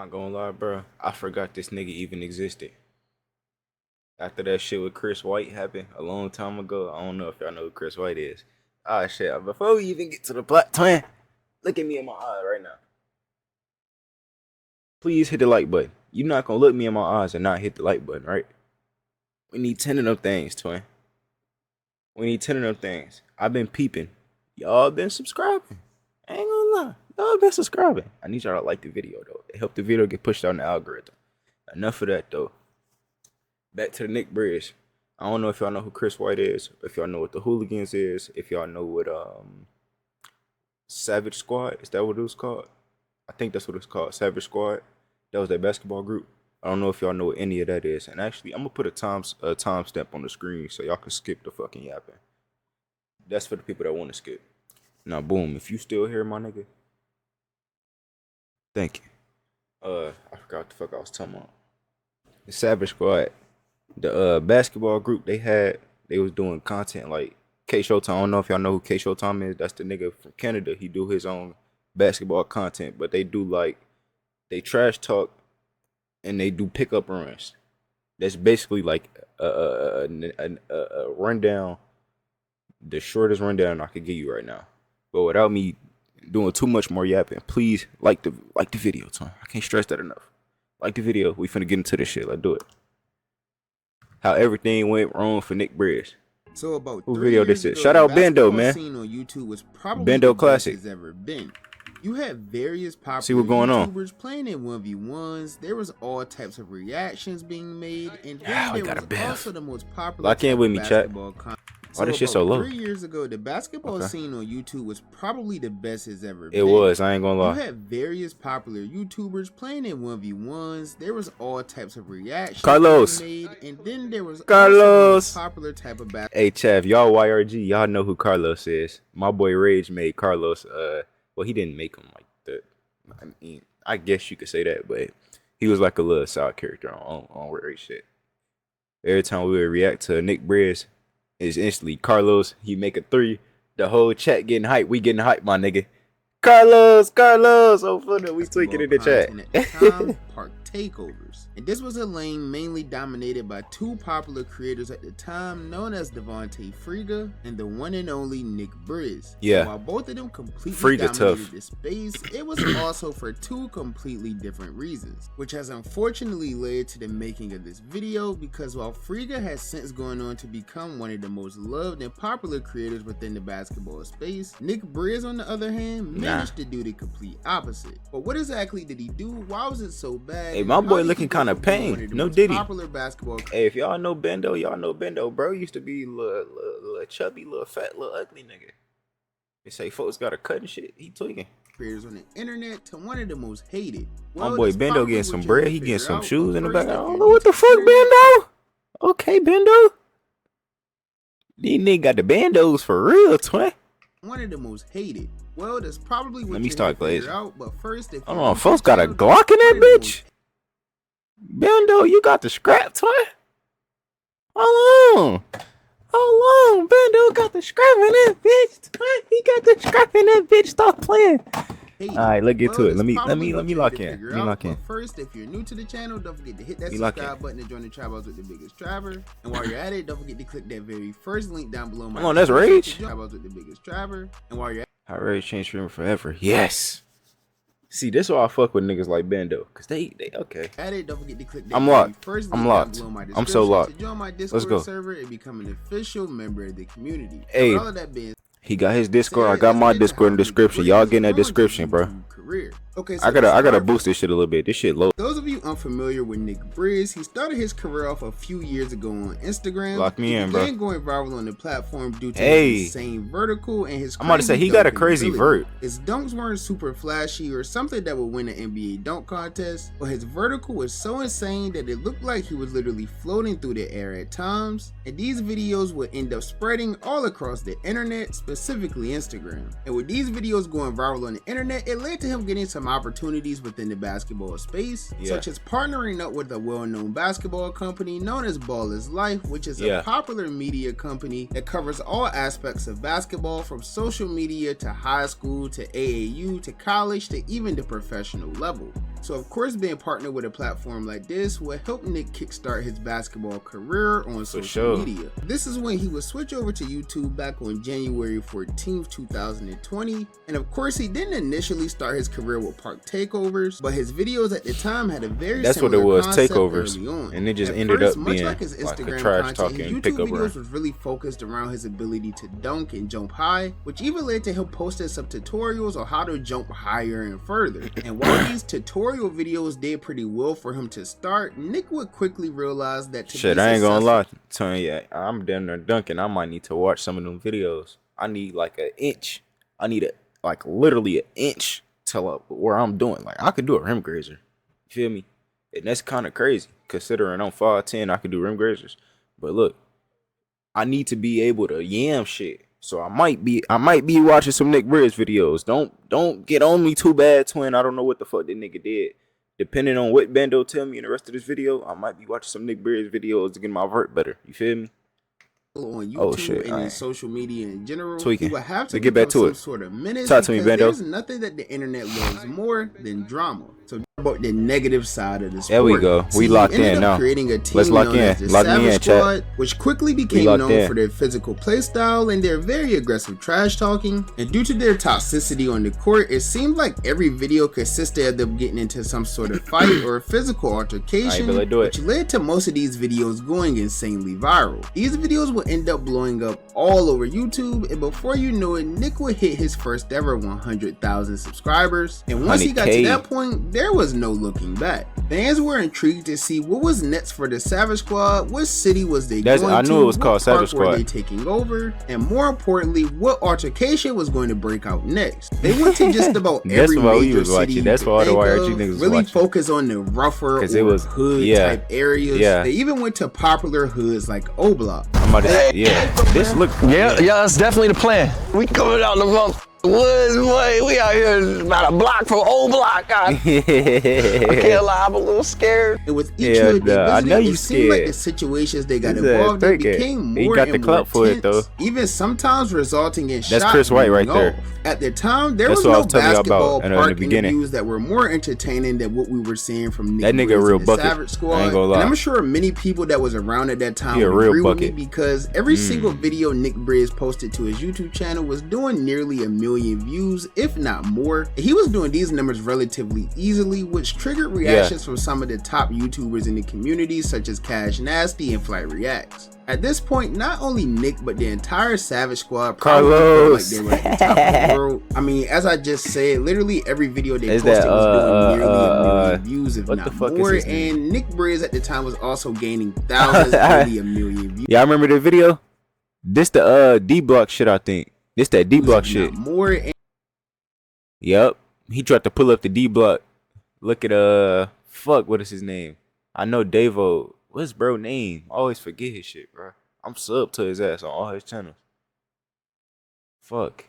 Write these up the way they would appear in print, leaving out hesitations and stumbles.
not gonna lie, bro. I forgot this nigga even existed. After that shit with Chris White happened a long time ago, I don't know if y'all know who Chris White is. Ah, shit. Before we even get to the plot twin, look at me in my eye right now. Please hit the like button. You're not gonna look me in my eyes and not hit the like button, right? We need 10 of them things, twin. We need 10 of them things. I've been peeping. Y'all been subscribing. I ain't gonna lie. Y'all been subscribing. I need y'all to like the video, though. It helped the video get pushed out in the algorithm. Enough of that, though. Back to the Nick Briz. I don't know if y'all know who Chris White is, if y'all know what the Hooligans is, if y'all know what Savage Squad, is that what it was called? I think that's what it's called, Savage Squad. That was their basketball group. I don't know if y'all know what any of that is. And actually, I'm gonna put a timestamp on the screen so y'all can skip the fucking yapping. That's for the people that want to skip. Now, boom, if you still here, my nigga, thank you. I forgot what the fuck I was talking about. The Savage Squad. The basketball group they was doing content like K Showtime. I don't know if y'all know who K Showtime is. That's the nigga from Canada. He do his own basketball content, but they do like they trash talk and they do pickup runs. That's basically like a rundown, the shortest rundown I could give you right now. But without me doing too much more yapping, please like the video, Tom. I can't stress that enough. Like the video. We finna get into this shit. Let's do it. How everything went wrong for Nick Briz. So about who video this is? Shout out Bendo, man. Scene on YouTube was probably Bendo the classic. Best it's ever been. You had various popular See what going YouTubers on. playing in 1v1s. There was all types of reactions being made, and Yeah, then we there got was a also the most popular Lock in with me, chat. basketball content. Why this shit so low? 3 years ago, the basketball scene on YouTube was probably the best it's ever been. It was, I ain't gonna lie. You had various popular YouTubers playing in 1v1s. There was all types of reactions Carlos. made, and then there was Carlos. also the most popular type of basketball. Hey, Chav, y'all YRG, y'all know who Carlos is. My boy Rage made Carlos, well, he didn't make him like that. I mean, I guess you could say that, but he was like a little side character on Rage shit. Every time we would react to Nick Briz, it's instantly Carlos, he make a 3. The whole chat getting hyped. We getting hyped, my nigga. Carlos. Oh, funny. We tweaking in the chat. Park takeovers. And this was a lane mainly dominated by 2 popular creators at the time, known as Devontae Friga and the one and only Nick Briz. Yeah. And while both of them completely Friga dominated tough. this space, it was also for 2 completely different reasons, which has unfortunately led to the making of this video, because while Friga has since gone on to become one of the most loved and popular creators within the basketball space, Nick Briz, on the other hand, managed to do the complete opposite. But what exactly did he do? Why was it so bad? Hey, my boy looking kind of pain. No Diddy. Popular basketball. Hey, if y'all know Bendo, y'all know Bendo. Bro used to be little chubby, little fat, little ugly nigga. They say folks got a cut and shit. He tweaking. Creators on the internet to one of the most hated. My boy Bendo getting some bread. He getting some shoes in the back. I don't know what the fuck, Bendo. Okay, Bendo. These niggas got the bandos for real, twin. One of the most hated. Well, that's probably what Let me start glazing. out, but first, if Hold on, folks got a Glock in that bitch. Bendo, you got the scrap, twin. Hold on, Bendo got the scrap in that bitch, twin. He got the scrap in that bitch. Stop playing. All right, let's get to it. Let me lock in. Let me lock in. But first, if you're new to the channel, don't forget to hit that subscribe button to join the tribals with the biggest driver. And while you're at it, don't forget to click that very first link down below. Hold on, that's Rage. Tribals with the biggest driver. And while you're How Rage changed streaming forever. Yes. See, this is why I fuck with niggas like Bendo, cause they okay. At it, don't forget to click that I'm locked. First I'm locked. I'm so locked. To join my Discord Let's go. server and become an official member of the community. Hey. All of that being He got his Discord. I got my Discord in the description. Y'all get in that description, bro. Okay, so I gotta boost this shit a little bit. This shit low. Those of you unfamiliar with Nick Briz, he started his career off a few years ago on Instagram. Lock me in, bro. He began going viral on the platform due to his insane vertical and his. I'm about to say he got a crazy vert. His dunks weren't super flashy or something that would win an NBA dunk contest, but his vertical was so insane that it looked like he was literally floating through the air at times. And these videos would end up spreading all across the internet, specifically Instagram. And with these videos going viral on the internet, it led to him getting some opportunities within the basketball space, such as partnering up with a well-known basketball company known as Ball is Life, which is a popular media company that covers all aspects of basketball, from social media to high school to AAU to college to even the professional level. So of course being partnered with a platform like this will help Nick kickstart his basketball career on social media. This is when he would switch over to YouTube back on January 14th, 2020. And of course he didn't initially start his career with park takeovers, but his videos at the time had a very similar concept early on. And it just ended up much being like his Instagram like a trash content, talking his YouTube pickup videos was really focused around his ability to dunk and jump high, which even led to him posting some tutorials on how to jump higher and further. And while these tutorial videos did pretty well for him to start, Nick would quickly realize that to shit, I ain't gonna lie, telling you, I'm down there dunking. I might need to watch some of them videos. I need like an inch. I need like literally an inch to where I'm doing. Like I could do a rim grazer. You feel me? And that's kind of crazy considering I'm 5'10". I could do rim grazers. But look, I need to be able to yam shit. So I might be watching some Nick Briz videos. Don't get on me too bad, twin. I don't know what the fuck that nigga did. Depending on what Bando tell me in the rest of this video, I might be watching some Nick Briz videos to get my vert better. You feel me? On YouTube and in social media in general, tweaking. He would have to get back to it. Sort of menace. Talk to me, Bando. There's nothing that the internet loves more than drama. So about the negative side of the sport. There we go. We locked in now. Creating a team Let's lock in. As the Lock me in, Savage Squad, chat. which quickly became known for their physical play style and their very aggressive trash talking. And due to their toxicity on the court, it seemed like every video consisted of them getting into some sort of fight or physical altercation, which led to most of these videos going insanely viral. These videos would end up blowing up all over YouTube, and before you know it, Nick would hit his first ever 100,000 subscribers. And once he got to that point, there was no looking back. Fans were intrigued to see what was next for the Savage Squad, what city was they going to, I knew it was called Savage Squad. Were they taking over, and more importantly, what altercation was going to break out next. They went to just about every major city. That's why all the YRG niggas was really focus on the rougher or hood type areas. They even went to popular hoods like O Block. This look that's definitely the plan. We coming out the woods, boy. We out here about a block from Old Block. I can't lie, I'm a little scared. And with each hood they visited, it seemed like the situations they got involved in became more and more intense, even sometimes resulting in shots. That's Chris White right there. At the time, there was no basketball park interviews that were more entertaining than what we were seeing from Nick Briz and the Savage Squad. And I'm sure many people that was around at that time would agree with me, because every single video Nick Briz posted to his YouTube channel was doing nearly 1 million views, if not more. And he was doing these numbers relatively easily, which triggered reactions from some of the top YouTubers in the community, such as Cash Nasty and Flight Reacts. At this point, not only Nick, but the entire Savage Squad probably felt like they were at the top of the world. I mean, as I just said, literally every video they posted was doing nearly 1 million views, if not more. And Nick Briz at the time was also gaining thousands, nearly 1 million views. Yeah, I remember the video. This the D Block shit, I think. This that D Block shit. Yep. He tried to pull up the D Block. Look at fuck, what is his name? I know Davo. What's bro name? I always forget his shit, bro. I'm sub to his ass on all his channels. Fuck.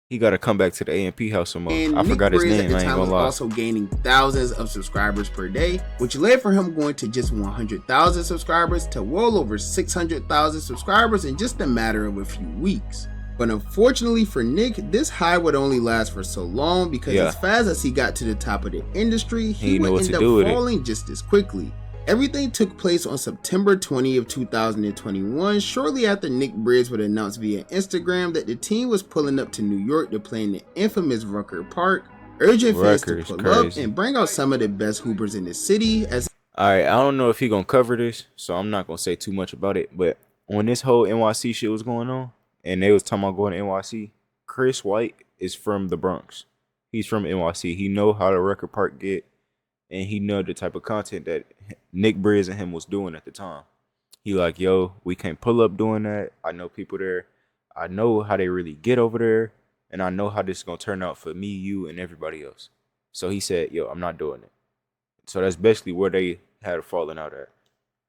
He gotta come back to the AMP house some more. I forgot his name. I ain't gonna lie. Also gaining thousands of subscribers per day, which led for him going to just 100,000 subscribers to well over 600,000 subscribers in just a matter of a few weeks. But unfortunately for Nick, this high would only last for so long, because as fast as he got to the top of the industry, he would end up falling just as quickly. Everything took place on September 20th, 2021, shortly after Nick Briz would announce via Instagram that the team was pulling up to New York to play in the infamous Rucker Park, urging fans to pull up and bring out some of the best hoopers in the city. Alright, I don't know if he gonna cover this, so I'm not gonna say too much about it, but when this whole NYC shit was going on, and they was talking about going to NYC, Chris White is from the Bronx. He's from NYC. He know how the Rucker Park get, and he know the type of content that Nick Briz and him was doing at the time. He like, yo, we can't pull up doing that. I know people there. I know how they really get over there, and I know how this is gonna turn out for me, you, and everybody else. So he said, yo, I'm not doing it. So that's basically where they had a falling out at.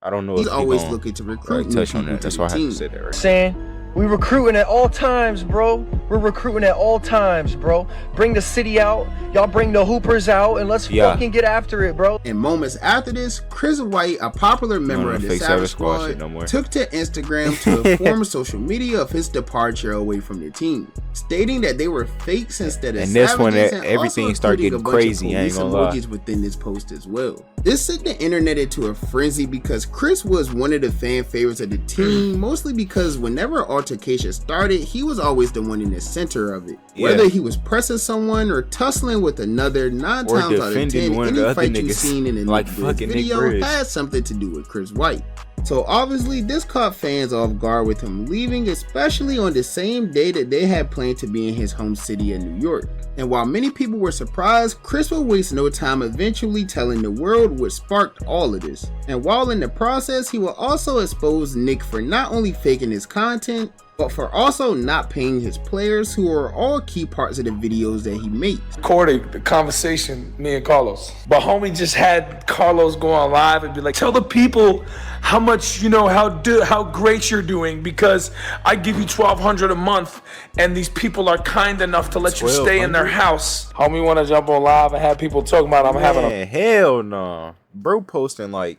I don't know. He's always looking to recruit touch on that. That's why I have to say that right. Saying we recruiting at all times, bro. We're recruiting at all times, bro. Bring the city out. Y'all bring the hoopers out, and let's fucking get after it, bro. And moments after this, Chris White, a popular member of the Savage Squad, took to Instagram to inform social media of his departure away from the team. stating that they were fakes instead of And this one, savages, and everything also started including getting a bunch crazy, of I ain't police gonna lie. emojis within this post as well. This sent the internet into a frenzy because Chris was one of the fan favorites of the team, mostly because whenever altercation started, he was always the one in the center of it. Yeah. Whether he was pressing someone or tussling with another, 9 Or times out of defending 10, one of the any other fight you've niggas, seen in a like Nick Briz fucking Nick video Briz. has something to do with Chris White. So obviously this caught fans off guard with him leaving, especially on the same day that they had planned to be in his home city of New York. And while many people were surprised, Chris would waste no time eventually telling the world what sparked all of this. And while in the process, he will also expose Nick for not only faking his content, but for also not paying his players, who are all key parts of the videos that he makes. Recording the conversation, me and Carlos. But homie just had Carlos go on live and be like, tell the people how much, you know, how great you're doing, because I give you $1,200 a month and these people are kind enough to let you stay in their house. Homie wanna jump on live and have people talking about I'm having a hell no. Bro posting like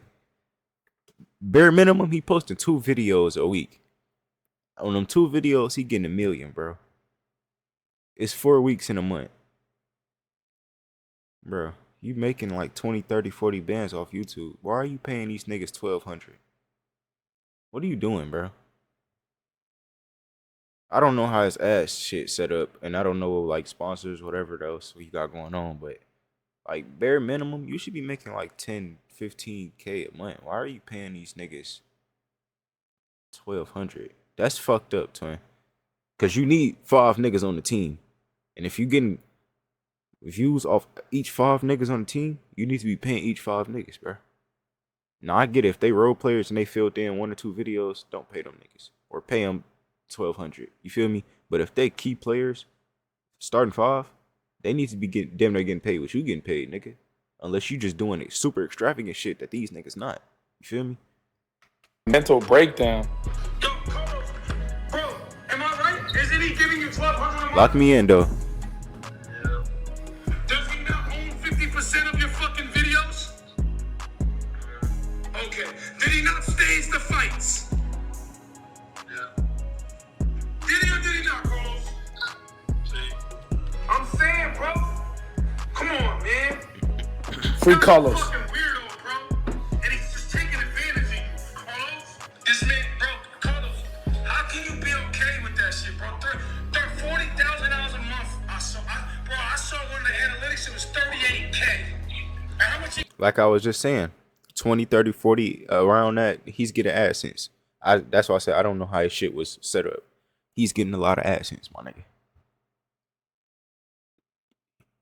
bare minimum, he posting 2 videos a week. On them 2 videos, he getting 1 million, bro. It's 4 weeks in a month. Bro, you making like 20, 30, 40 bands off YouTube. Why are you paying these niggas $1,200? What are you doing, bro? I don't know how his ass shit set up, and I don't know like sponsors, whatever else he got going on, but like bare minimum, you should be making like 10, 15K a month. Why are you paying these niggas $1,200? That's fucked up, twin. Cause you need 5 niggas on the team. And if you was off each 5 niggas on the team, you need to be paying each 5 niggas, bro. Now I get it, if they role players and they filled in 1 or 2 videos, don't pay them niggas. Or pay them $1,200. You feel me? But if they key players, starting 5, they need to be damn near getting paid what you getting paid, nigga. Unless you just doing it super extravagant shit that these niggas not. You feel me? mental breakdown. Yo, Carlos, bro, am I right? Isn't he giving you $1,200 a month? Lock me in, though. Yeah. Does he not own 50% of your fucking videos? Okay. Did he not stage the fights? Yeah. Did he or did he not, Carlos? See? I'm saying, bro. Come on, man. Free Carlos. Fucking weirdo, bro. And he's just taking advantage of you, Carlos. This man, bro, Carlos, how can you be okay with that shit, bro? $40,000 a month. I saw one of the analytics, it was 38K. And how much Like I was just saying, 20, 30, 40, around that, he's getting AdSense. That's why I said I don't know how his shit was set up. He's getting a lot of AdSense, my nigga.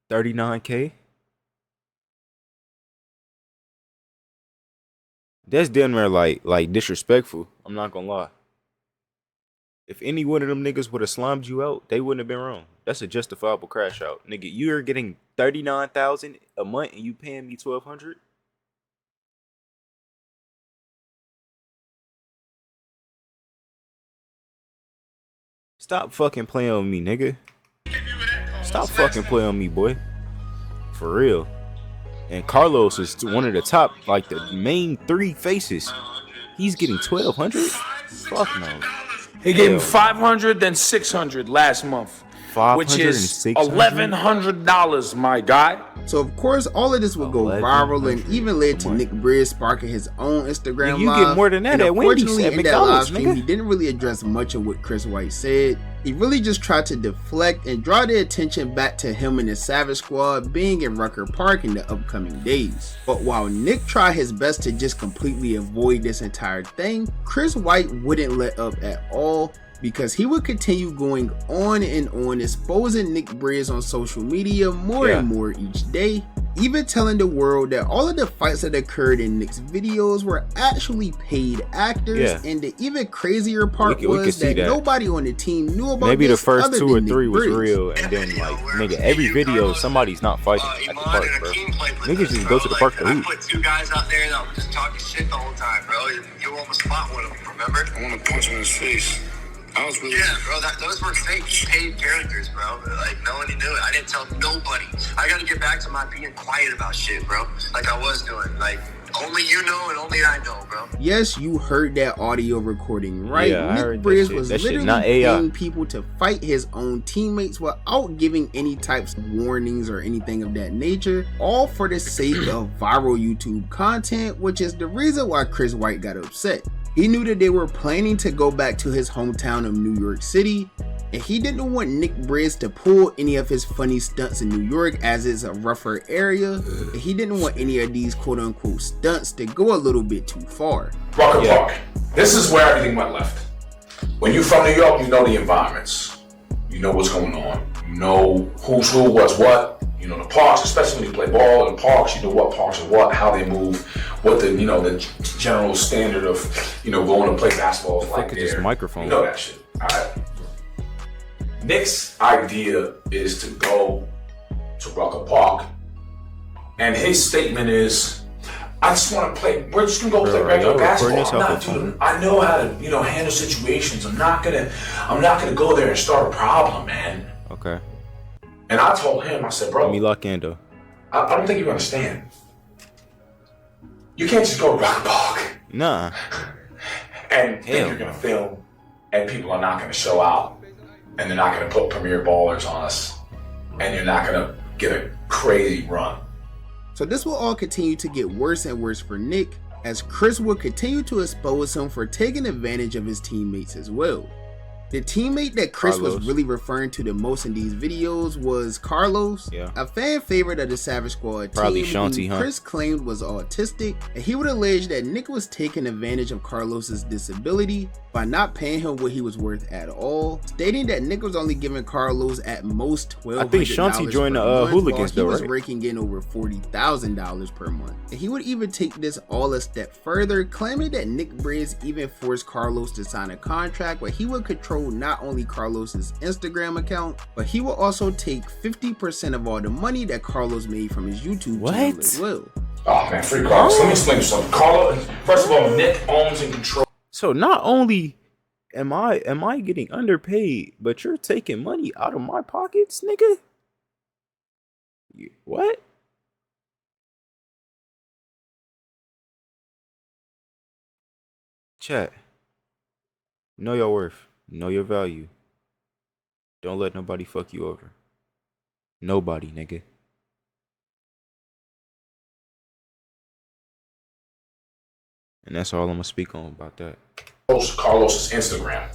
39K? That's damn near like disrespectful. I'm not gonna lie. If any one of them niggas would have slimed you out, they wouldn't have been wrong. That's a justifiable crash out. Nigga, you're getting $39,000 a month and you paying me $1,200? Stop fucking playing with me, nigga. Stop fucking playing with me, boy. For real. And Carlos is one of the top, like the main 3 faces. He's getting $1,200? Fuck no. He gave him $500, then $600 last month, which is $1,100, my guy. So of course, all of this would go viral and even led to Nick Briz sparking his own Instagram you live. get more than that And at Wendy's, unfortunately, at in that live McDonald's, stream, nigga. he didn't really address much of what Chris White said. He really just tried to deflect and draw the attention back to him and the Savage Squad being in Rucker Park in the upcoming days. But while Nick tried his best to just completely avoid this entire thing, Chris White wouldn't let up at all, because he would continue going on and on exposing Nick Briz on social media more and more each day, even telling the world that all of the fights that occurred in Nick's videos were actually paid actors. And the even crazier part was that nobody on the team knew about maybe this the first other 2 or than 3 Nick was Briz. real, and then like nigga, every video somebody's not fighting at the park, bro. Niggas just go to the park to hoop. I put 2 guys out there that were just talking shit the whole time, bro. You almost fought one of them, remember? I want to punch him in his face. I was really... Yeah, bro, those were fake paid characters, bro. Like, no one knew it. I didn't tell nobody. I gotta get back to my being quiet about shit, bro. Like I was doing. Like, Only you know and only I know, bro. Yes, you heard that audio recording, right? Yeah, I Nick heard that Briz shit. was That shit literally not AI. paying people to fight his own teammates without giving any types of warnings or anything of that nature, all for the sake of viral YouTube content, which is the reason why Chris White got upset. He knew that they were planning to go back to his hometown of New York City, and he didn't want Nick Briz to pull any of his funny stunts in New York, as it's a rougher area, and he didn't want any of these quote-unquote stunts to go a little bit too far. Rucker Park. This is where everything went left. When you're from New York, you know the environments. You know what's going on. You know who's who, what's what. You know the parks, especially when you play ball in the parks. You know what parks are what, how they move, what the the general standard of going to play basketball is like at there. this microphone. You know that shit. All right. Nick's idea is to go to Rucker Park, and his statement is, I just want to play. We're just gonna go play regular basketball. I know how to, handle situations. I'm not gonna go there and start a problem, man. Okay. And I told him, I said, bro, Let me lock in though. I don't think you understand. You can't just go to Rock Park Nah. and think you're gonna film, and people are not gonna show out, and they're not gonna put premier ballers on us, and you're not gonna get a crazy run. So this will all continue to get worse and worse for Nick, as Chris will continue to expose him for taking advantage of his teammates as well. The teammate that Chris was really referring to the most in these videos was Carlos, a fan favorite of the Savage Squad Probably team Shanti, who Chris claimed was autistic, and he would allege that Nick was taking advantage of Carlos's disability by not paying him what he was worth at all, stating that Nick was only giving Carlos at most $1,200 I think Shanti joined the Hooligans though, right? He was raking in over $40,000 per month. And he would even take this all a step further, claiming that Nick Briz even forced Carlos to sign a contract where he would control not only Carlos's Instagram account, but he will also take 50% of all the money that Carlos made from his YouTube channel as well. Oh man, free Carlos. Let me explain something. Carlos, first of all, Nick owns and controls. So not only am I getting underpaid, but you're taking money out of my pockets, nigga? What? Chat. Know your worth. Know your value. Don't let nobody fuck you over. Nobody, nigga. And that's all I'm gonna speak on about that. Carlos's Instagram.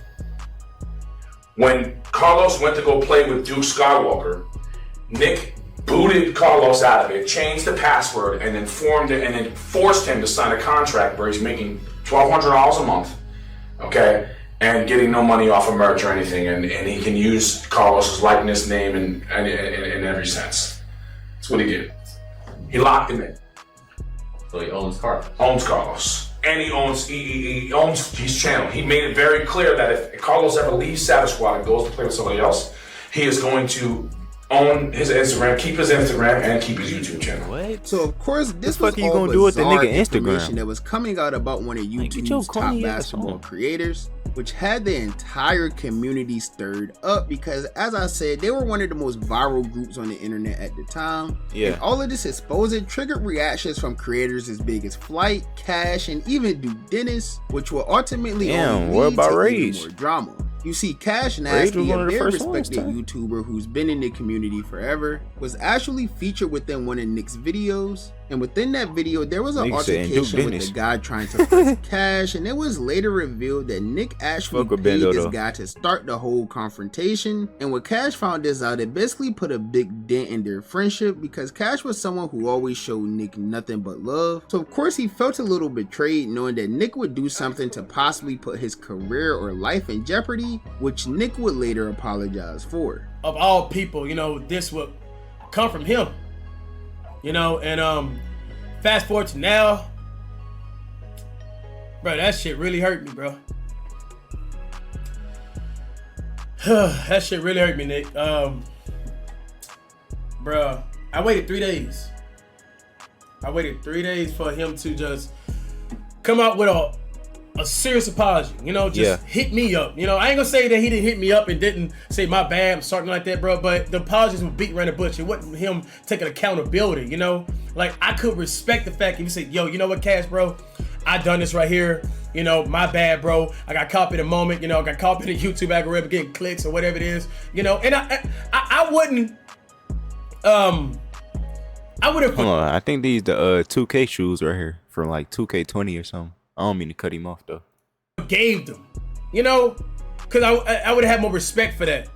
When Carlos went to go play with Duke Skywalker, Nick booted Carlos out of it, changed the password, and then forced him to sign a contract where he's making $1,200 a month, okay, and getting no money off of merch or anything, and he can use Carlos's likeness, name, in every sense. That's what he did. He locked him in. So he owns Carlos. Owns Carlos. And he owns his channel. He made it very clear that if Carlos ever leaves Savage Squad and goes to play with somebody else, he is going to own his Instagram, keep his Instagram, and keep his YouTube channel. What? So of course this was you all gonna do with the bizarre nigga Instagram? information that was coming out about one of YouTube's top basketball creators, which had the entire community stirred up because, as I said, they were one of the most viral groups on the internet at the time. Yeah. And all of this exposure triggered reactions from creators as big as Flight, Cash, and even Duke Dennis, which will ultimately only what lead about to Rage? even more drama. You see, Cash Rage was Nasty, one a of the very first ones, respected YouTuber who's been in the community forever, was actually featured within one of Nick's videos. And within that video, there was an altercation with the guy trying to press Cash, and it was later revealed that Nick actually paid this guy to start the whole confrontation. And when Cash found this out, it basically put a big dent in their friendship because Cash was someone who always showed Nick nothing but love. So of course he felt a little betrayed knowing that Nick would do something to possibly put his career or life in jeopardy, which Nick would later apologize for. Of all people, this would come from him. And fast forward to now, bro, that shit really hurt me, bro. That shit really hurt me, Nick. Bro, I waited 3 days. I waited 3 days for him to just come out with a serious apology. You know, just hit me up. You know, I ain't gonna say that he didn't hit me up and didn't say my bad or something like that, bro. But the apologies were beat around the bush. It wasn't him taking accountability. You know, like I could respect the fact if you say, yo, you know what, Cash, bro, I done this right here. You know, my bad, bro. I got caught in the moment. You know, I got caught in the YouTube algorithm getting clicks or whatever it is. You know, and I wouldn't. I would have. Hold on, I think these the 2K shoes right here from like 2K20 or something. I don't mean to cut him off though. Gave them, you know, because I would have had more respect for that.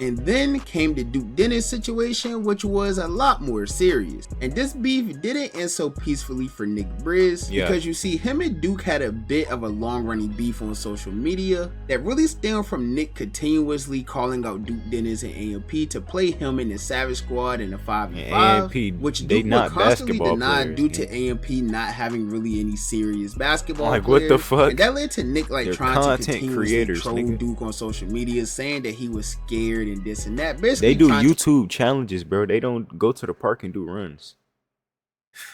And then came the Duke Dennis situation, which was a lot more serious. And this beef didn't end so peacefully for Nick Briz, because you see, him and Duke had a bit of a long-running beef on social media that really stemmed from Nick continuously calling out Duke Dennis and AMP to play him in the Savage Squad in the 5v5, which Duke would constantly deny due to AMP not having really any serious basketball like players. What the fuck? And that led to Nick like trying to continuously troll nigga. Duke on social media, saying that he was scared and this and that. Basically, they do YouTube challenges, bro. They don't go to the park and do runs.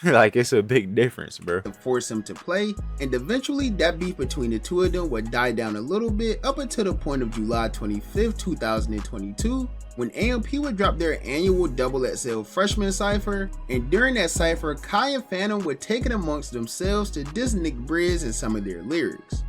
Like, it's a big difference, bro. To force him to play, and eventually that beef between the two of them would die down a little bit up until the point of July 25th, 2022, when AMP would drop their annual Double XL freshman cypher, and during that cypher, Kai and Phantom would take it amongst themselves to diss Nick Briz in some of their lyrics.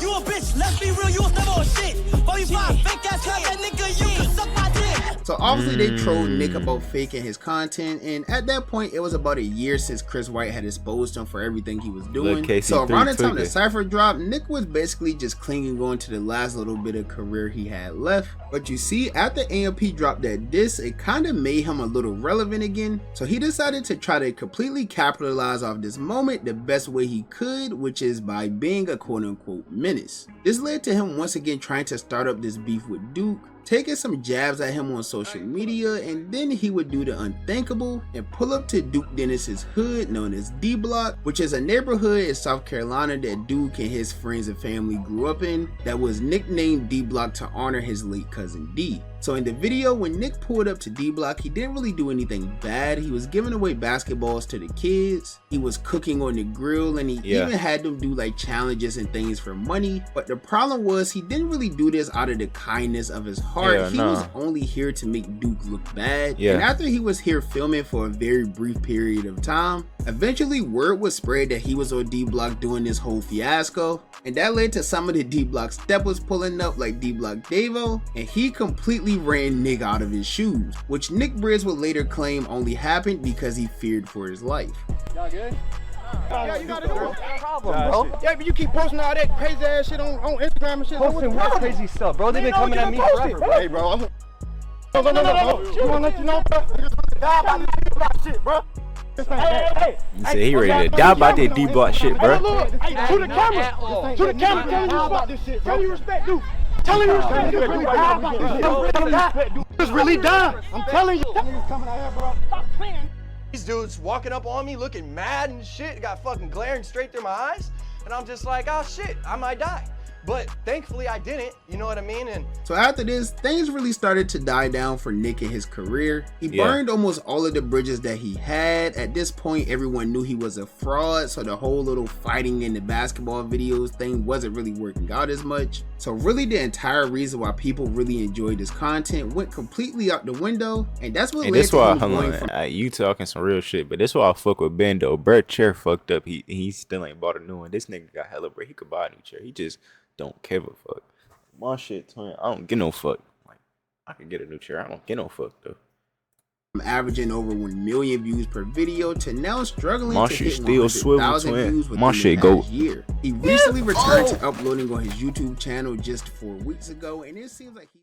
You a bitch, let's be real, you was never on shit. 45 fake ass content, nigga, you can suck my dick. So obviously they trolled Nick about faking his content, and at that point it was about a year since Chris White had exposed him for everything he was doing. So around the time the cypher dropped, Nick was basically just clinging on to the last little bit of career he had left. But you see, after AMP dropped that diss, it kind of made him a little relevant again. So he decided to try to completely capitalize off this moment the best way he could, which is by being a quote-unquote menace. This led to him once again trying to start up this beef with Duke, taking some jabs at him on social media, and then he would do the unthinkable and pull up to Duke Dennis's hood known as D Block, which is a neighborhood in South Carolina that Duke and his friends and family grew up in, that was nicknamed D Block to honor his late cousin D. So in the video, when Nick pulled up to D Block, he didn't really do anything bad. He was giving away basketballs to the kids, he was cooking on the grill, and he even had them do like challenges and things for money. But the problem was, he didn't really do this out of the kindness of his heart. He was only here to make Duke look bad. And after he was here filming for a very brief period of time, eventually word was spread that he was on D Block doing this whole fiasco, and that led to some of the D Block steppers pulling up like D Block Davo, and he completely ran Nick out of his shoes, which Nick Briz would later claim only happened because he feared for his life. Y'all good? Yeah, you gotta do it. No problem, bro. Yeah, but you keep posting all that crazy ass shit on Instagram and shit. Posting what crazy stuff, bro? They've been coming at me forever, bro. Hey, bro, I'm... No. You wanna let you know, bro? Die about this D-Block shit, bro. Hey. You said he ready to die about that D-Block shit, bro. Hey, to the camera. To the camera, tell you about this shit, bro. Tell you respect, dude. Tell you respect, dude. Really die about this shit. Just really die. I'm telling you. Niggas coming out here, bro. Stop playing. These dudes walking up on me looking mad and shit, got fucking glaring straight through my eyes, and I'm just like, oh shit, I might die. But thankfully I didn't, you know what I mean? And so after this, things really started to die down for Nick in his career. He burned almost all of the bridges that he had. At this point, everyone knew he was a fraud, so the whole little fighting in the basketball videos thing wasn't really working out as much. So really the entire reason why people really enjoyed his content went completely out the window, and that's what led to him going from... you talking some real shit, but this why I fuck with Ben though. Brett chair fucked up. He still ain't bought a new one. This nigga got hella bread. He could buy a new chair. He just don't give a fuck. My shit, twin, I don't get no fuck. Like, I can get a new chair. I don't get no fuck though. From averaging over 1 million views per video to now struggling my to shit hit still 100,000 views within my shit the past year. He recently returned to uploading on his YouTube channel just 4 weeks ago, and it seems like he